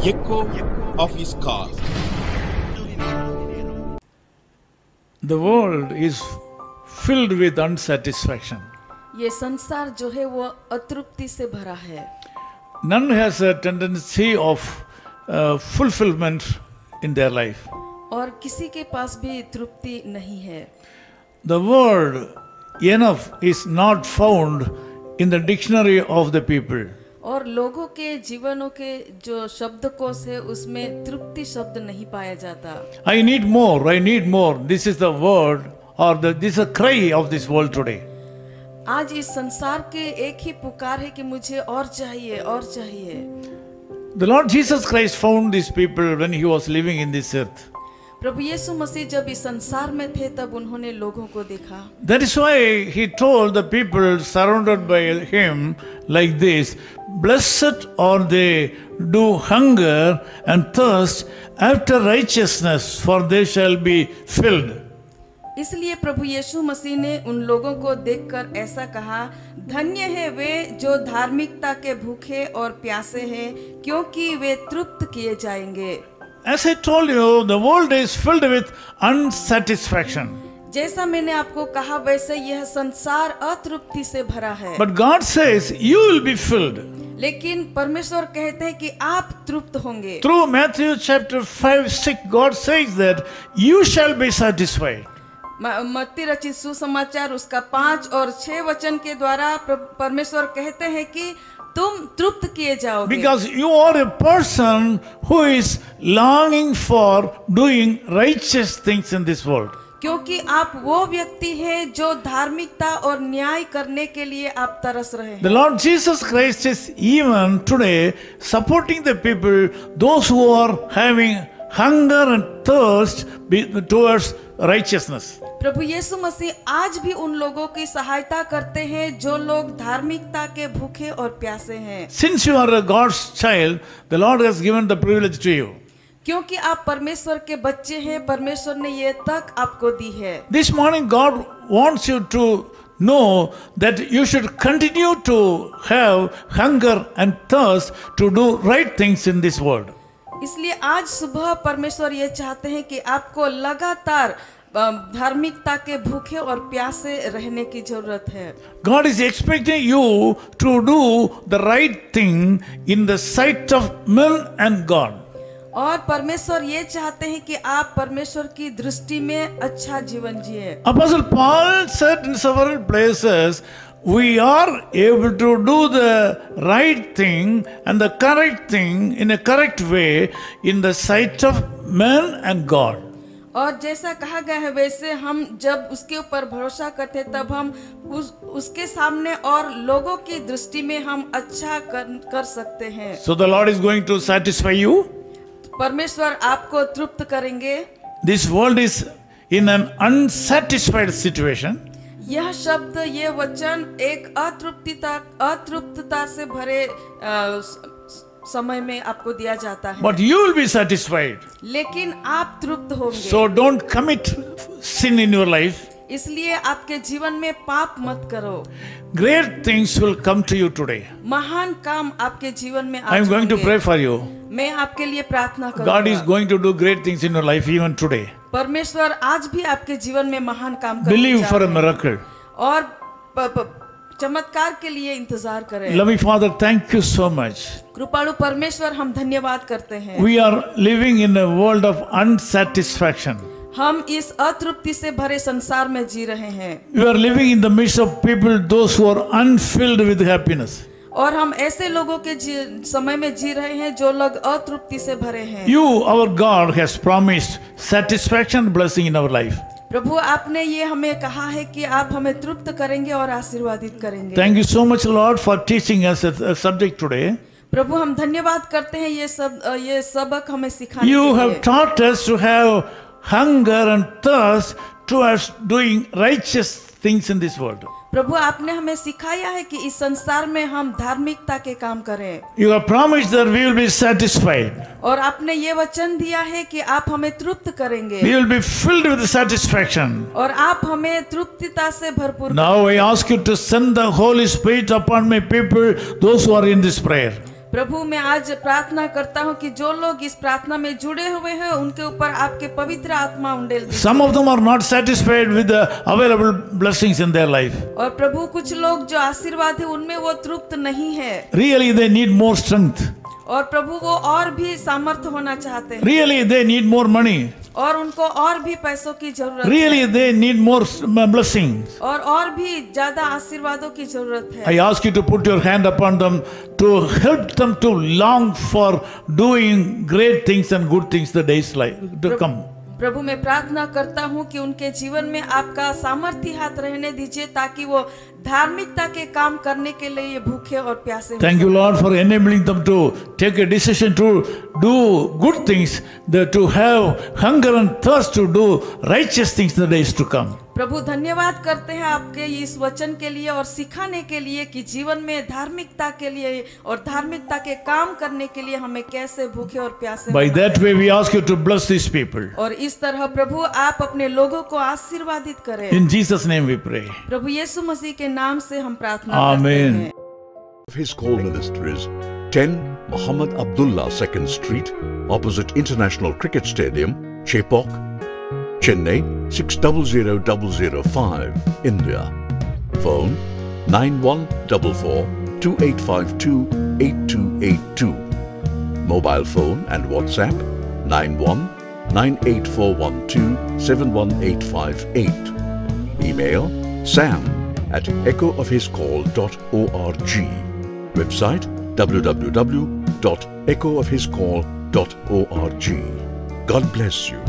echo of his call. The world is filled with unsatisfaction. ये संसार जो है वो अतृप्ति से भरा है. None has a tendency of fulfillment in their life. और किसी के पास भी तृप्ति नहीं है. The word enough is not found in the dictionary of the people. और लोगों के जीवनों के जो शब्दकोश है उसमें तृप्ति शब्द नहीं पाया जाता. I need more, I need more. This is the word or this is a cry of this world today. आज इस संसार के एक ही पुकार है कि मुझे और चाहिए और चाहिए. The Lord Jesus Christ found these people when he was living in this earth. प्रभु यीशु मसीह जब इस संसार में थे तब उन्होंने लोगों को देखा. That is why he told the people surrounded by him like this, blessed are they do hunger and thirst after righteousness, for they shall be filled. इसलिए प्रभु यीशु मसीह ने उन लोगों को देखकर ऐसा कहा, धन्य है वे जो धार्मिकता के भूखे और प्यासे हैं, क्योंकि वे तृप्त किए जाएंगे. As I told you, the world is filled with unsatisfaction. जैसा मैंने आपको कहा वैसे यह संसार अतृप्ति से भरा है. But God says you will be filled. लेकिन परमेश्वर कहते हैं कि आप तृप्त होंगे. Through Matthew chapter 5-6, God says that you shall be satisfied. मत्ती रचित सुसमाचार उसका 5 और 6 वचन के द्वारा परमेश्वर कहते हैं कि तुम तृप्त किए जाओगे. Because you are a person who is longing for doing righteous things in this world. क्योंकि आप वो व्यक्ति हैं जो धार्मिकता और न्याय करने के लिए आप तरस रहे हैं. The Lord Jesus Christ is even today supporting the people, those who are having hunger and thirst towards righteousness. प्रभु यीशु मसीह आज भी उन लोगों की सहायता करते हैं जो लोग धार्मिकता के भूखे और प्यासे हैं. Since you are a God's child, the Lord has given the privilege to you. क्योंकि आप परमेश्वर के बच्चे हैं, परमेश्वर ने ये तक आपको दी है. This morning God wants you to know that you should continue to have hunger and thirst to do right things in this world. इसलिए आज सुबह परमेश्वर ये चाहते हैं कि आपको लगातार धार्मिकता के भूखे और प्यासे रहने की जरूरत है. God is expecting you to do the right thing in the sight of men and God. और परमेश्वर ये चाहते हैं कि आप परमेश्वर की दृष्टि में अच्छा जीवन जिए. Apostle Paul said in several places, we are able to do the right thing and the correct thing in a correct way in the sight of men and God. और जैसा कहा गया है वैसे हम जब उसके ऊपर भरोसा करते हैं तब हम उसके सामने और लोगों की दृष्टि में हम अच्छा कर सकते हैं. So the Lord is going to satisfy you. परमेश्वर आपको तृप्त करेंगे. This world is in an unsatisfied situation. यह शब्द ये वचन एक अतृप्तता से भरे समय में आपको दिया जाता है. But you will be satisfied. लेकिन आप तृप्त होंगे. So don't commit sin in your life. इसलिए आपके जीवन में पाप मत करो. Great things will come to you today. महान काम आपके जीवन में I am going to pray for you. मैं आपके लिए प्रार्थना करूंगा. God is going to do great things in your life even today. परमेश्वर आज भी आपके जीवन में महान काम करने Believe जा for रहे a हैं. miracle. और चमत्कार के लिए इंतजार करें. Loving Father, thank you so much. कृपालु परमेश्वर हम धन्यवाद करते हैं. We are living in a world of unsatisfaction. हम इस अतृप्ति से भरे संसार में जी रहे हैं. You are living in the midst of people, those who are unfilled with happiness. और हम ऐसे लोगों के समय में जी रहे हैं जो लोग अतृप्ति से भरे हैं. You, our God, has promised satisfaction, blessing in our life. प्रभु आपने ये हमें कहा है कि आप हमें तृप्त करेंगे और आशीर्वादित करेंगे. Thank you so much, Lord, for teaching us a subject today. प्रभु हम धन्यवाद करते हैं ये सबक हमें सिखाने You के लिए. have taught us to have hunger and thirst towards doing righteous things in this world. प्रभु आपने हमें सिखाया है कि इस संसार में हम धार्मिकता के काम करें. You have promised that we will be satisfied. और आपने ये वचन दिया है कि आप हमें तृप्त करेंगे. We will be filled with satisfaction. और आप हमें तृप्तिता से भरपूर. Now I ask you to send the Holy Spirit upon my people, those who are in this prayer. प्रभु मैं आज प्रार्थना करता हूँ कि जो लोग इस प्रार्थना में जुड़े हुए हैं उनके ऊपर आपके पवित्र आत्मा उंडेल दीजिए। Some of them are not satisfied with the available blessings in their life. और प्रभु कुछ लोग जो आशीर्वाद है उनमें वो तृप्त नहीं है। Really, they need more strength. और प्रभु वो और भी सामर्थ्य होना चाहते हैं। Really, they need more money. और उनको और भी पैसों की जरूरत Really, है। they need more blessings. और भी ज्यादा आशीर्वादों की जरूरत है। I ask you to put your hand upon them to help them to long for doing great things and good things the days like to come. प्रभु मैं प्रार्थना करता हूँ कि उनके जीवन में आपका सामर्थ्य हाथ रहने दीजिए ताकि वो धार्मिकता के काम करने के लिए भूखे और प्यासे हो। Thank you, Lord, for enabling them to take a decision to do good things, to have hunger and thirst to do righteous things in the days to come. प्रभु धन्यवाद करते हैं आपके इस वचन के लिए और सिखाने के लिए कि जीवन में धार्मिकता के लिए और धार्मिकता के काम करने के लिए हमें कैसे भूखे और प्यासे By that way, we ask you to bless these people. और इस तरह प्रभु आप अपने लोगों को आशीर्वादित करें। In Jesus' name we pray. प्रभु यीशु मसीह के नाम से हम प्रार्थना करते Amen. हैं। His Call Ministries, 10 Muhammad Abdullah 2nd Street, opposite International Cricket Stadium, Chepauk, Chennai 600005, India. Phone 9144 2852 8282. Mobile phone and WhatsApp 91 98412 71858. Email sam@echoofhiscall.org. Website www.echoofhiscall.org. God bless you.